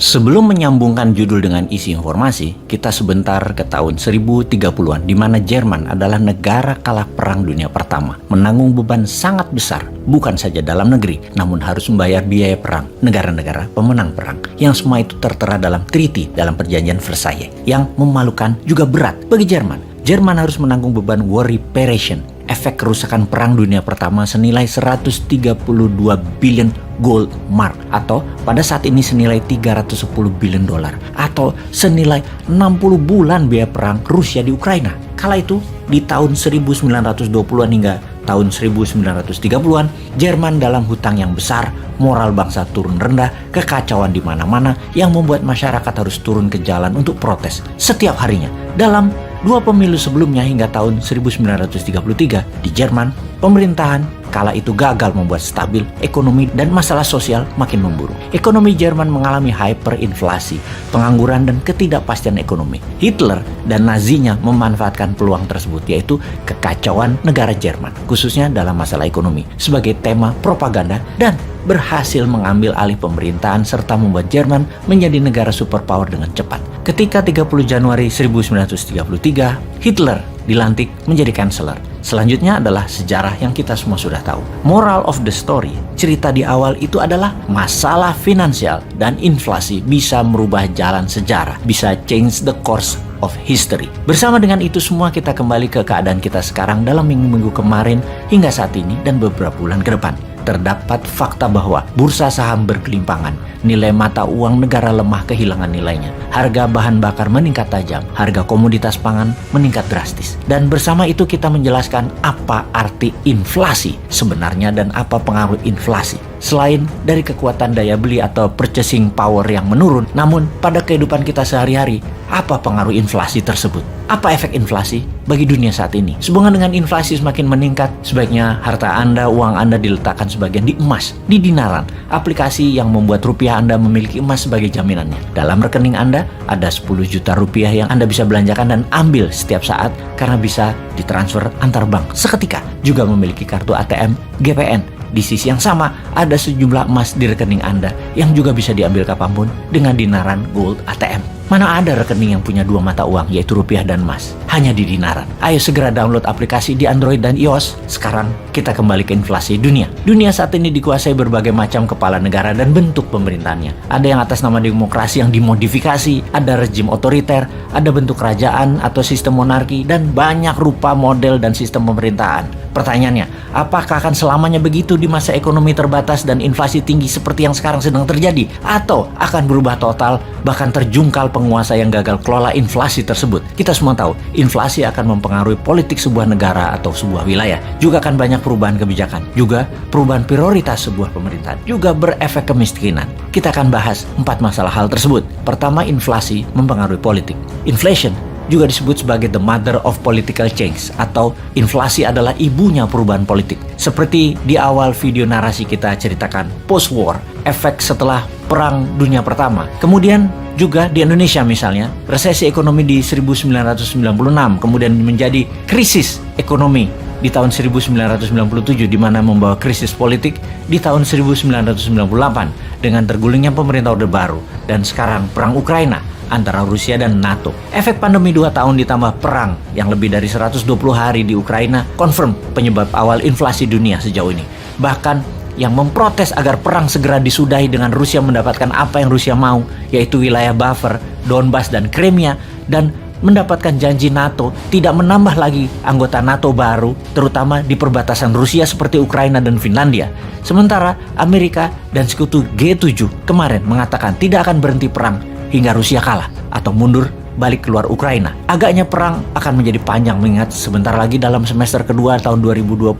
Sebelum menyambungkan judul dengan isi informasi, kita sebentar ke tahun 1030-an di mana Jerman adalah negara kalah Perang Dunia Pertama, menanggung beban sangat besar, bukan saja dalam negeri, namun harus membayar biaya perang negara-negara pemenang perang, yang semua itu tertera dalam treaty dalam perjanjian Versailles, yang memalukan juga berat bagi Jerman. Jerman harus menanggung beban war reparation, efek kerusakan Perang Dunia Pertama senilai 132 billion gold mark, atau pada saat ini senilai 310 billion dolar, atau senilai 60 bulan biaya perang Rusia di Ukraina. Kala itu di tahun 1920-an hingga tahun 1930-an, Jerman dalam hutang yang besar, moral bangsa turun rendah, kekacauan di mana-mana yang membuat masyarakat harus turun ke jalan untuk protes setiap harinya. Dalam 2 pemilu sebelumnya hingga tahun 1933 di Jerman, pemerintahan kala itu gagal membuat stabil ekonomi dan masalah sosial makin memburuk. Ekonomi Jerman mengalami hyperinflasi, pengangguran dan ketidakpastian ekonomi. Hitler dan Nazinya memanfaatkan peluang tersebut, yaitu kekacauan negara Jerman, khususnya dalam masalah ekonomi, sebagai tema propaganda dan berhasil mengambil alih pemerintahan serta membuat Jerman menjadi negara superpower dengan cepat. Ketika 30 Januari 1933, Hitler dilantik menjadi kanseler. Selanjutnya adalah sejarah yang kita semua sudah tahu. Moral of the story, cerita di awal itu adalah masalah finansial dan inflasi bisa merubah jalan sejarah, bisa change the course of history. Bersama dengan itu semua kita kembali ke keadaan kita sekarang dalam minggu-minggu kemarin hingga saat ini dan beberapa bulan ke depan. Terdapat fakta bahwa bursa saham berkelimpangan, nilai mata uang negara lemah kehilangan nilainya, harga bahan bakar meningkat tajam, harga komoditas pangan meningkat drastis. Dan bersama itu kita menjelaskan apa arti inflasi sebenarnya dan apa pengaruh inflasi. Selain dari kekuatan daya beli atau purchasing power yang menurun, namun pada kehidupan kita sehari-hari, apa pengaruh inflasi tersebut? Apa efek inflasi bagi dunia saat ini? Sehubungan dengan inflasi semakin meningkat, sebaiknya harta Anda, uang Anda diletakkan sebagian di emas, di dinaran, aplikasi yang membuat rupiah Anda memiliki emas sebagai jaminannya. Dalam rekening Anda ada 10 juta rupiah yang Anda bisa belanjakan dan ambil setiap saat karena bisa ditransfer antar bank seketika. Juga memiliki kartu ATM GPN. Di sisi yang sama, ada sejumlah emas di rekening Anda yang juga bisa diambil kapanpun dengan dinaran gold ATM. Mana ada rekening yang punya 2 mata uang, yaitu rupiah dan emas, hanya di dinaran. Ayo segera download aplikasi di Android dan iOS. Sekarang kita kembali ke inflasi dunia. Dunia saat ini dikuasai berbagai macam kepala negara dan bentuk pemerintahannya. Ada yang atas nama demokrasi yang dimodifikasi, ada rezim otoriter, ada bentuk kerajaan atau sistem monarki, dan banyak rupa model dan sistem pemerintahan. Pertanyaannya, apakah akan selamanya begitu di masa ekonomi terbatas dan inflasi tinggi seperti yang sekarang sedang terjadi? Atau akan berubah total, bahkan terjungkal penguasa yang gagal kelola inflasi tersebut? Kita semua tahu, inflasi akan mempengaruhi politik sebuah negara atau sebuah wilayah. Juga akan banyak perubahan kebijakan, juga perubahan prioritas sebuah pemerintahan, juga berefek kemiskinan. Kita akan bahas 4 masalah hal tersebut. Pertama, inflasi mempengaruhi politik. Inflation juga disebut sebagai the mother of political change, atau inflasi adalah ibunya perubahan politik. Seperti di awal video narasi kita ceritakan, post-war, efek setelah Perang Dunia Pertama. Kemudian juga di Indonesia misalnya, resesi ekonomi di 1996, kemudian menjadi krisis ekonomi di tahun 1997, di mana membawa krisis politik di tahun 1998 dengan tergulingnya pemerintah Orde Baru, dan sekarang perang Ukraina antara Rusia dan NATO. Efek pandemi 2 tahun ditambah perang yang lebih dari 120 hari di Ukraina confirm penyebab awal inflasi dunia sejauh ini. Bahkan yang memprotes agar perang segera disudahi dengan Rusia mendapatkan apa yang Rusia mau, yaitu wilayah buffer, Donbas dan Crimea, dan mendapatkan janji NATO tidak menambah lagi anggota NATO baru, terutama di perbatasan Rusia seperti Ukraina dan Finlandia. Sementara Amerika dan sekutu G7 kemarin mengatakan tidak akan berhenti perang hingga Rusia kalah atau mundur balik keluar Ukraina. Agaknya perang akan menjadi panjang, mengingat sebentar lagi dalam semester kedua tahun 2022,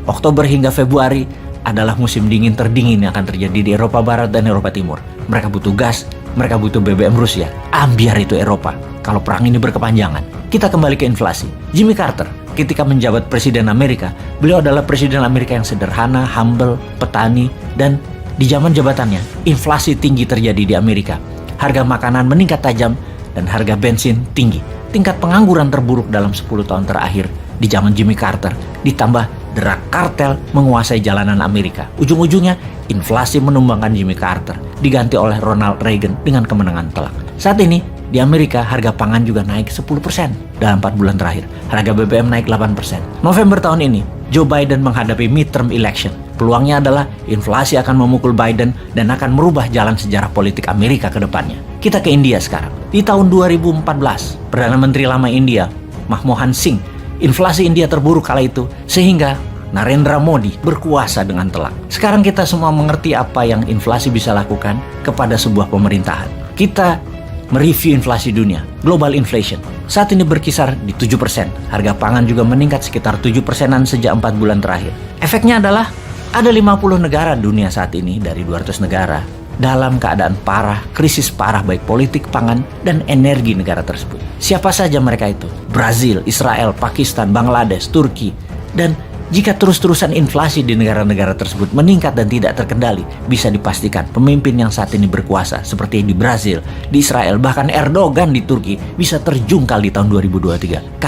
Oktober hingga Februari adalah musim dingin terdingin yang akan terjadi di Eropa Barat dan Eropa Timur. Mereka butuh gas, mereka butuh BBM Rusia. Ambiar itu Eropa kalau perang ini berkepanjangan. Kita kembali ke inflasi. Jimmy Carter ketika menjabat Presiden Amerika, beliau adalah Presiden Amerika yang sederhana, humble, petani, dan di zaman jabatannya, inflasi tinggi terjadi di Amerika. Harga makanan meningkat tajam dan harga bensin tinggi. Tingkat pengangguran terburuk dalam 10 tahun terakhir di zaman Jimmy Carter, ditambah derak kartel menguasai jalanan Amerika. Ujung-ujungnya inflasi menumbangkan Jimmy Carter, diganti oleh Ronald Reagan dengan kemenangan telak. Saat ini, di Amerika, harga pangan juga naik 10% dalam 4 bulan terakhir. Harga BBM naik 8%. November tahun ini, Joe Biden menghadapi midterm election. Peluangnya adalah inflasi akan memukul Biden dan akan merubah jalan sejarah politik Amerika ke depannya. Kita ke India sekarang. Di tahun 2014, Perdana Menteri lama India, Manmohan Singh, inflasi India terburuk kala itu sehingga Narendra Modi berkuasa dengan telak. Sekarang kita semua mengerti apa yang inflasi bisa lakukan kepada sebuah pemerintahan. Kita mereview inflasi dunia, global inflation. Saat ini berkisar di 7%. Harga pangan juga meningkat sekitar 7%-an sejak 4 bulan terakhir. Efeknya adalah ada 50 negara dunia saat ini dari 200 negara dalam keadaan parah, krisis parah baik politik, pangan, dan energi negara tersebut. Siapa saja mereka itu? Brazil, Israel, Pakistan, Bangladesh, Turki, dan jika terus-terusan inflasi di negara-negara tersebut meningkat dan tidak terkendali, bisa dipastikan pemimpin yang saat ini berkuasa seperti di Brazil, di Israel, bahkan Erdogan di Turki bisa terjungkal di tahun 2023.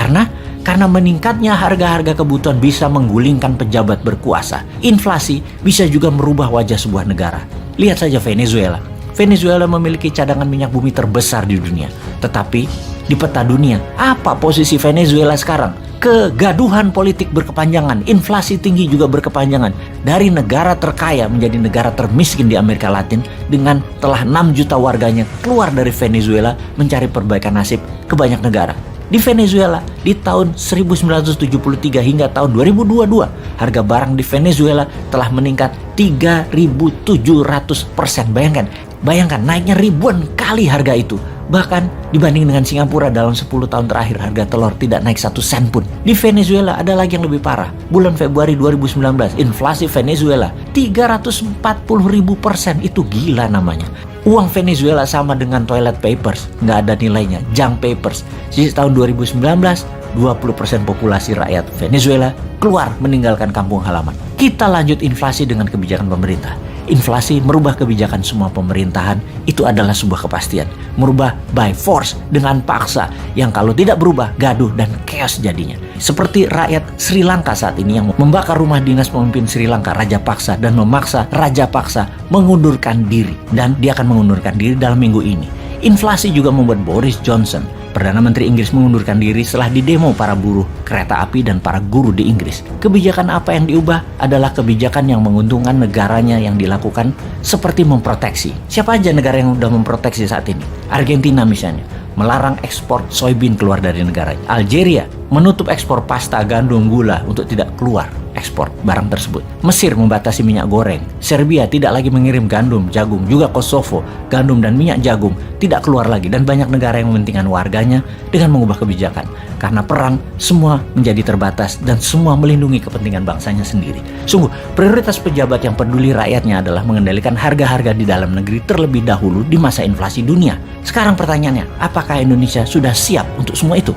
Karena meningkatnya harga-harga kebutuhan bisa menggulingkan pejabat berkuasa. Inflasi bisa juga merubah wajah sebuah negara. Lihat saja Venezuela. Venezuela memiliki cadangan minyak bumi terbesar di dunia. Tetapi di peta dunia, apa posisi Venezuela sekarang? Kegaduhan politik berkepanjangan, inflasi tinggi juga berkepanjangan. Dari negara terkaya menjadi negara termiskin di Amerika Latin dengan telah 6 juta warganya keluar dari Venezuela mencari perbaikan nasib ke banyak negara. Di Venezuela, di tahun 1973 hingga tahun 2022, harga barang di Venezuela telah meningkat 3.700%. Bayangkan naiknya ribuan kali harga itu. Bahkan dibanding dengan Singapura dalam 10 tahun terakhir harga telur tidak naik 1 sen pun. Di Venezuela ada lagi yang lebih parah. Bulan Februari 2019, inflasi Venezuela 340.000%. Itu gila namanya. Uang Venezuela sama dengan toilet papers, nggak ada nilainya, junk papers. Sejak tahun 2019, 20% populasi rakyat Venezuela keluar meninggalkan kampung halaman. Kita lanjut inflasi dengan kebijakan pemerintah. Inflasi merubah kebijakan semua pemerintahan, itu adalah sebuah kepastian. Merubah by force dengan paksa, yang kalau tidak berubah, gaduh dan chaos jadinya. Seperti rakyat Sri Lanka saat ini yang membakar rumah dinas pemimpin Sri Lanka, Raja Paksa, dan memaksa Raja Paksa mengundurkan diri. Dan dia akan mengundurkan diri dalam minggu ini. Inflasi juga membuat Boris Johnson, Perdana Menteri Inggris, mengundurkan diri setelah didemo para buruh kereta api dan para guru di Inggris. Kebijakan apa yang diubah adalah kebijakan yang menguntungkan negaranya yang dilakukan, seperti memproteksi. Siapa aja negara yang sudah memproteksi saat ini? Argentina misalnya, melarang ekspor soybean keluar dari negaranya. Algeria menutup ekspor pasta, gandum, gula untuk tidak keluar ekspor barang tersebut. Mesir membatasi minyak goreng. Serbia tidak lagi mengirim gandum, jagung. Juga Kosovo, gandum dan minyak jagung tidak keluar lagi. Dan banyak negara yang mementingkan warganya dengan mengubah kebijakan. Karena perang, semua menjadi terbatas dan semua melindungi kepentingan bangsanya sendiri. Sungguh, prioritas pejabat yang peduli rakyatnya adalah mengendalikan harga-harga di dalam negeri terlebih dahulu di masa inflasi dunia. Sekarang pertanyaannya, apakah Indonesia sudah siap untuk semua itu?